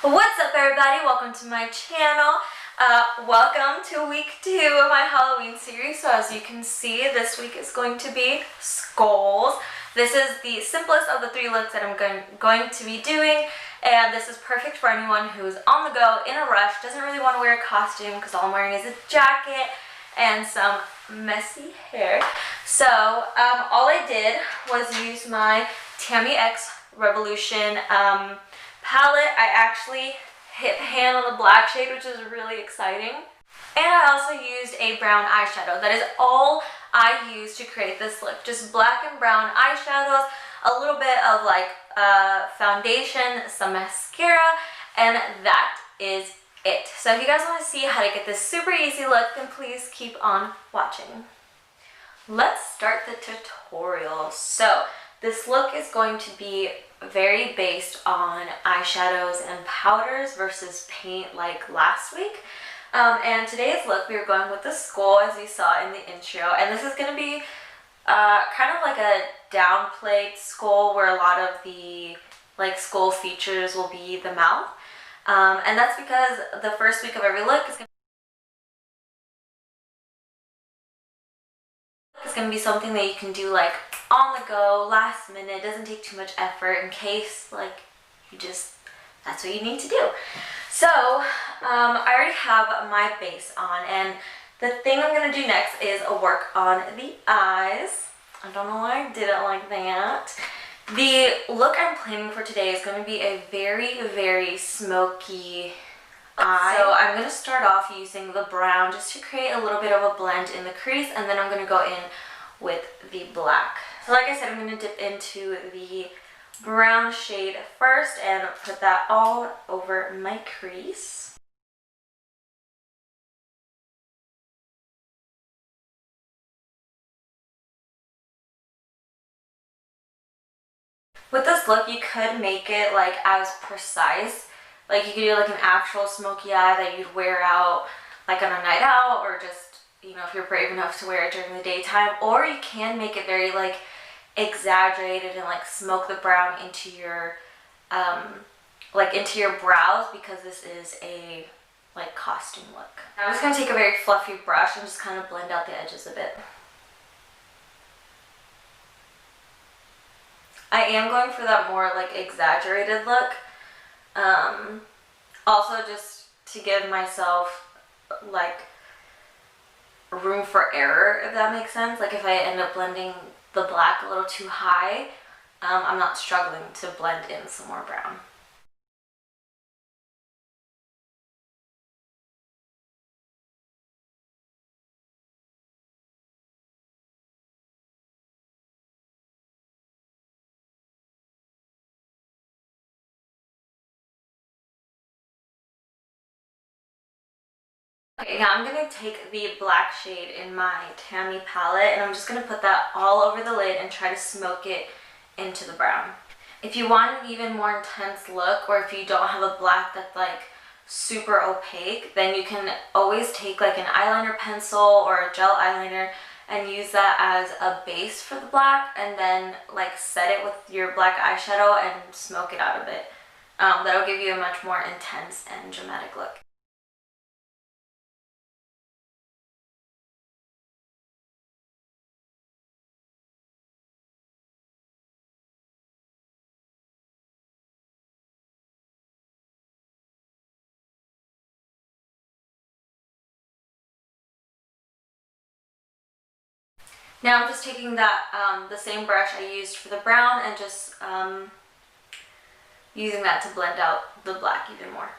What's up, everybody? Welcome to my channel. Welcome to week 2 of my Halloween series. So as you can see, this week is going to be skulls. This is the simplest of the 3 looks that I'm going to be doing, and this is perfect for anyone who's on the go, in a rush, doesn't really want to wear a costume because all I'm wearing is a jacket and some messy hair. So all I did was use my Tammy X Revolution palette. I actually hit pan on the black shade, which is really exciting. And I also used a brown eyeshadow. That is all I used to create this look. Just black and brown eyeshadows, a little bit of like foundation, some mascara, and that is it. So if you guys want to see how to get this super easy look, then please keep on watching. Let's start the tutorial. So this look is going to be very based on eyeshadows and powders versus paint like last week. And today's look, we are going with the skull, as you saw in the intro. And this is going to be kind of like a downplayed skull where a lot of the like skull features will be the mouth. And that's because the first week of every look is going to be something that you can do like on the go, last minute, doesn't take too much effort in case like that's what you need to do. So I already have my base on, and the thing I'm going to do next is work on the eyes. I don't know why I did it like that. The look I'm planning for today is going to be a very, very smoky eye. So I'm going to start off using the brown just to create a little bit of a blend in the crease, and then I'm going to go in with the black. So like I said, I'm going to dip into the brown shade first and put that all over my crease. With this look, you could make it like as precise. Like you could do like an actual smoky eye that you'd wear out like on a night out, or just, you know, if you're brave enough to wear it during the daytime. Or you can make it very like exaggerated and like smoke the brown into your into your brows, because this is a like costume look. Now I'm just going to take a very fluffy brush and just kind of blend out the edges a bit. I am going for that more like exaggerated look. Also just to give myself like room for error, if that makes sense. Like if I end up blending the black a little too high, I'm not struggling to blend in some more brown. Okay, now I'm going to take the black shade in my Tammy palette, and I'm just going to put that all over the lid and try to smoke it into the brown. If you want an even more intense look, or if you don't have a black that's like super opaque, then you can always take like an eyeliner pencil or a gel eyeliner and use that as a base for the black, and then like set it with your black eyeshadow and smoke it out a bit. That'll give you a much more intense and dramatic look. Now I'm just taking that the same brush I used for the brown and just using that to blend out the black even more.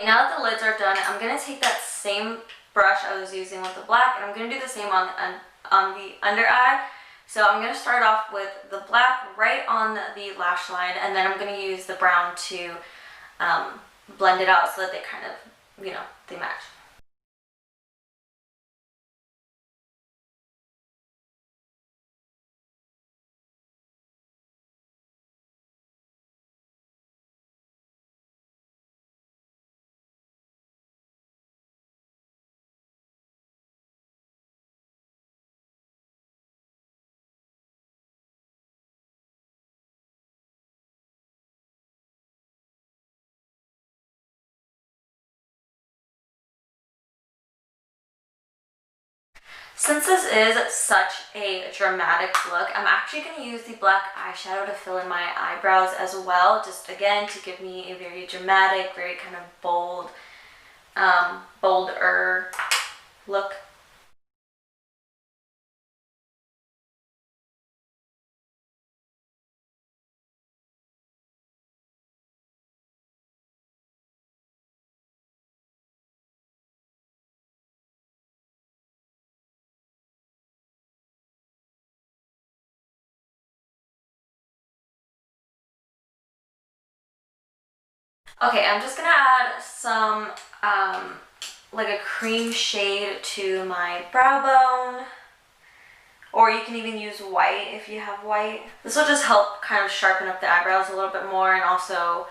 Now that the lids are done, I'm going to take that same brush I was using with the black, and I'm going to do the same on the under eye. So I'm going to start off with the black right on the lash line, and then I'm going to use the brown to blend it out so that they kind of, you know, they match. Since this is such a dramatic look, I'm actually going to use the black eyeshadow to fill in my eyebrows as well, just again to give me a very dramatic, very kind of bold, bolder look. Okay, I'm just gonna add some like a cream shade to my brow bone, or you can even use white if you have white. This will just help kind of sharpen up the eyebrows a little bit more, and also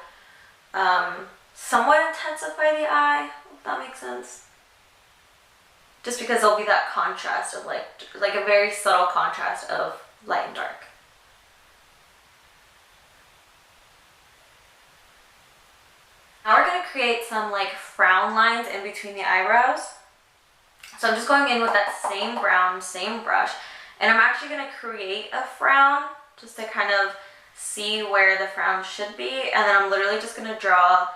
somewhat intensify the eye, if that makes sense. Just because there'll be that contrast of like a very subtle contrast of light and dark. Now we're going to create some like frown lines in between the eyebrows. So I'm just going in with that same brown, same brush, and I'm actually going to create a frown just to kind of see where the frown should be, and then I'm literally just going to draw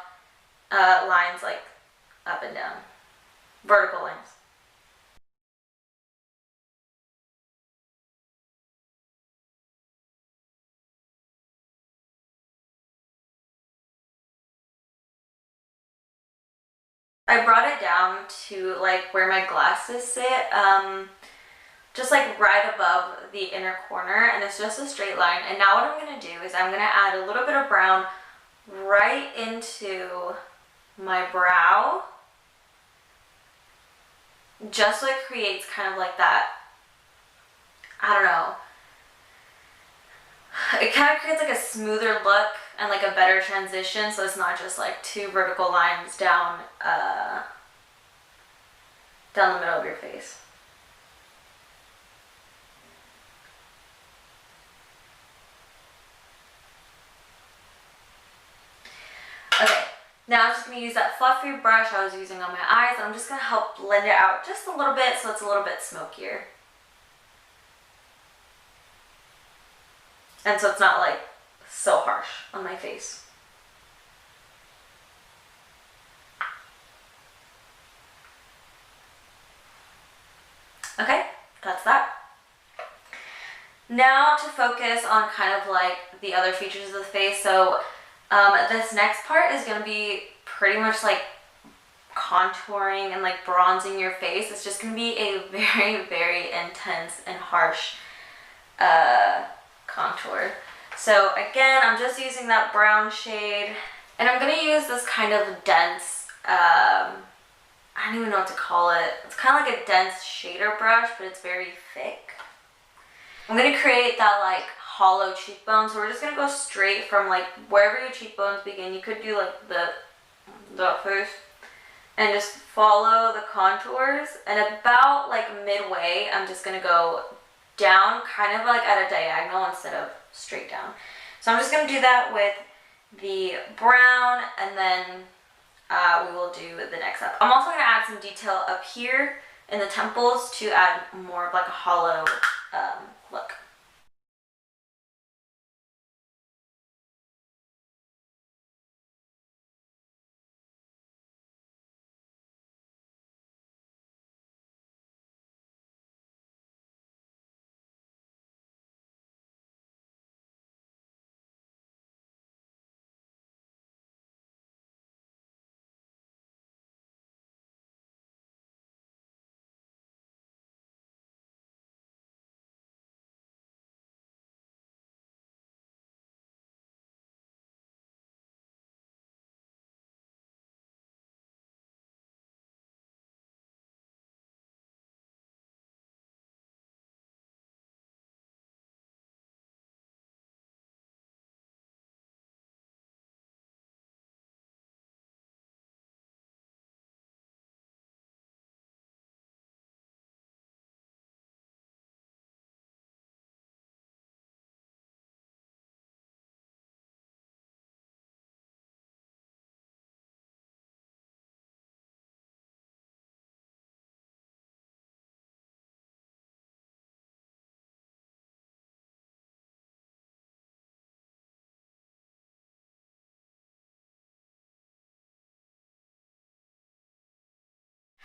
lines like up and down, vertical lines. I brought it down to like where my glasses sit, just like right above the inner corner, and it's just a straight line. And now what I'm going to do is I'm going to add a little bit of brown right into my brow, just so it creates kind of like that, I don't know, it kind of creates like a smoother look and like a better transition, so it's not just like two vertical lines down the middle of your face. Okay, now I'm just going to use that fluffy brush I was using on my eyes, and I'm just going to help blend it out just a little bit so it's a little bit smokier. And so it's not like so harsh on my face. Okay, that's that. Now to focus on kind of like the other features of the face. So this next part is going to be pretty much like contouring and like bronzing your face. It's just going to be a very, very intense and harsh contour. So again, I'm just using that brown shade, and I'm going to use this kind of dense, I don't even know what to call it. It's kind of like a dense shader brush, but it's very thick. I'm going to create that like hollow cheekbone, so we're just going to go straight from like wherever your cheekbones begin. You could do like the first, and just follow the contours, and about like midway I'm just going to go down kind of like at a diagonal instead of straight down. So I'm just going to do that with the brown, and then we will do the next step. I'm also going to add some detail up here in the temples to add more of like a hollow look.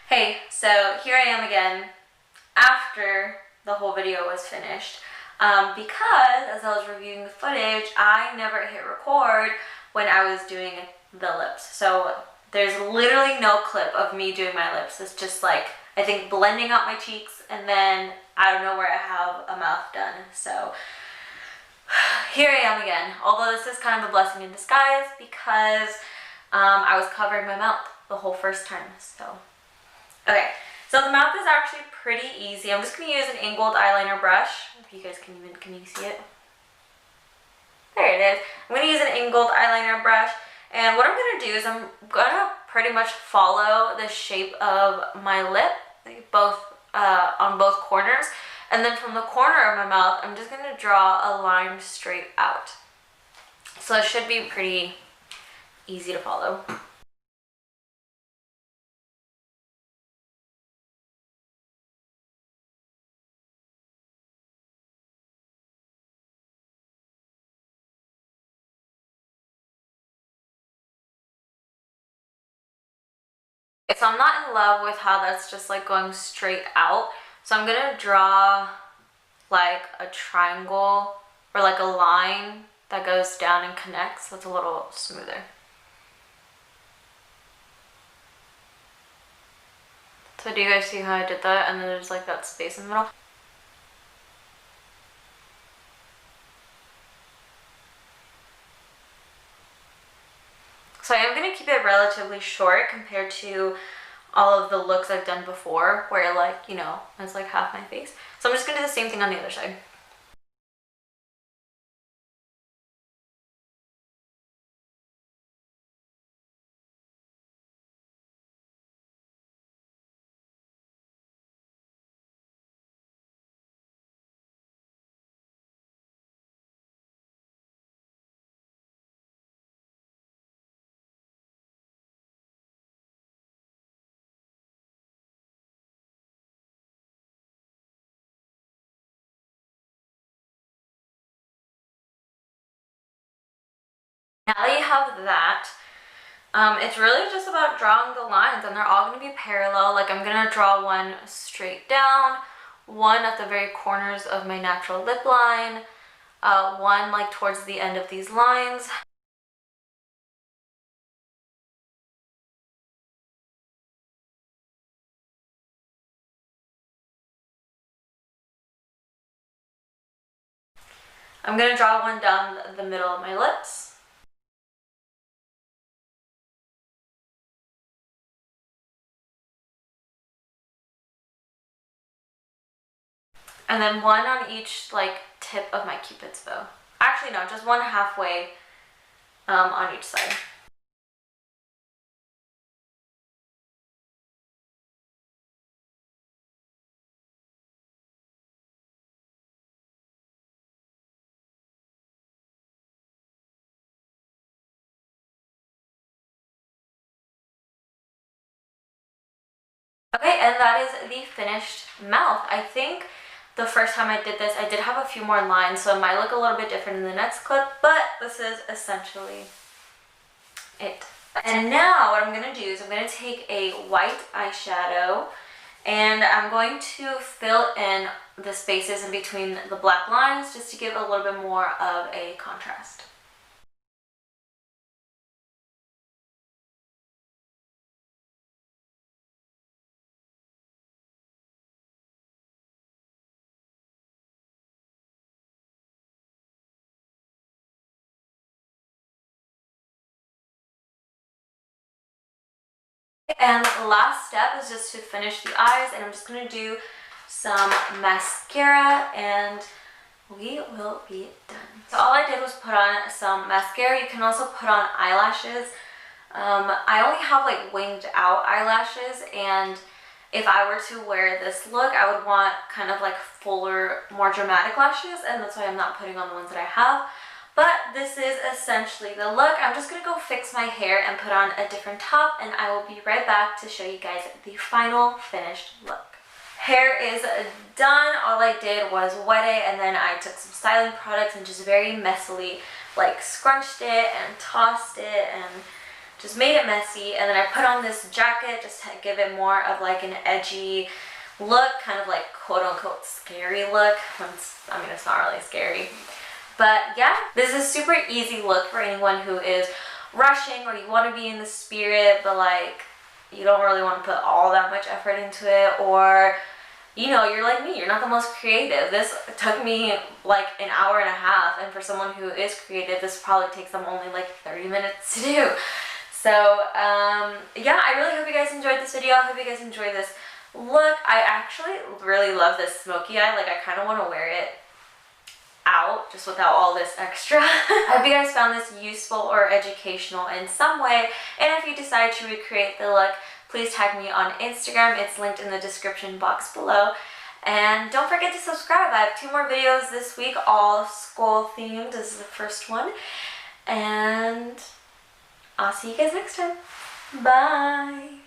Hey, so here I am again after the whole video was finished. Because as I was reviewing the footage, I never hit record when I was doing the lips. So there's literally no clip of me doing my lips. It's just like, I think blending out my cheeks, and then I don't know where I have a mouth done. So here I am again. Although this is kind of a blessing in disguise because I was covering my mouth the whole first time. So, okay. So the mouth is actually pretty easy. I'm just going to use an angled eyeliner brush. If you guys can you see it? There it is. I'm going to use an angled eyeliner brush. And what I'm going to do is I'm going to pretty much follow the shape of my lip, like on both corners. And then from the corner of my mouth, I'm just going to draw a line straight out. So it should be pretty easy to follow. So I'm not in love with how that's just like going straight out. So I'm gonna draw like a triangle or like a line that goes down and connects. So it's a little smoother. So do you guys see how I did that? And then there's like that space in the middle. So I am going to keep it relatively short compared to all of the looks I've done before where like, you know, it's like half my face. So I'm just going to do the same thing on the other side. Now that you have that, it's really just about drawing the lines, and they're all going to be parallel. Like I'm going to draw one straight down, one at the very corners of my natural lip line, one like towards the end of these lines. I'm going to draw one down the middle of my lips. And then one on each like tip of my Cupid's bow. Actually no, just one halfway on each side. Okay, and that is the finished mouth. I think the first time I did this, I did have a few more lines, so it might look a little bit different in the next clip, but this is essentially it. And now what I'm going to do is I'm going to take a white eyeshadow and I'm going to fill in the spaces in between the black lines just to give a little bit more of a contrast. And last step is just to finish the eyes, and I'm just going to do some mascara and we will be done. So all I did was put on some mascara. You can also put on eyelashes. I only have like winged out eyelashes, and if I were to wear this look, I would want kind of like fuller, more dramatic lashes, and that's why I'm not putting on the ones that I have. But this is essentially the look. I'm just going to go fix my hair and put on a different top, and I will be right back to show you guys the final finished look. Hair is done. All I did was wet it, and then I took some styling products and just very messily like scrunched it and tossed it and just made it messy. And then I put on this jacket just to give it more of like an edgy look, kind of like quote unquote scary look. I mean, it's not really scary. But yeah, this is a super easy look for anyone who is rushing or you want to be in the spirit, but like you don't really want to put all that much effort into it, or you know, you're like me, you're not the most creative. This took me like an hour and a half, and for someone who is creative, this probably takes them only like 30 minutes to do. So yeah, I really hope you guys enjoyed this video. I hope you guys enjoyed this look. I actually really love this smoky eye. Like I kind of want to wear it out just without all this extra. I hope you guys found this useful or educational in some way, and if you decide to recreate the look, please tag me on Instagram. It's linked in the description box below. And don't forget to subscribe. I have 2 more videos this week, all skull themed. This is the first one. And I'll see you guys next time. Bye.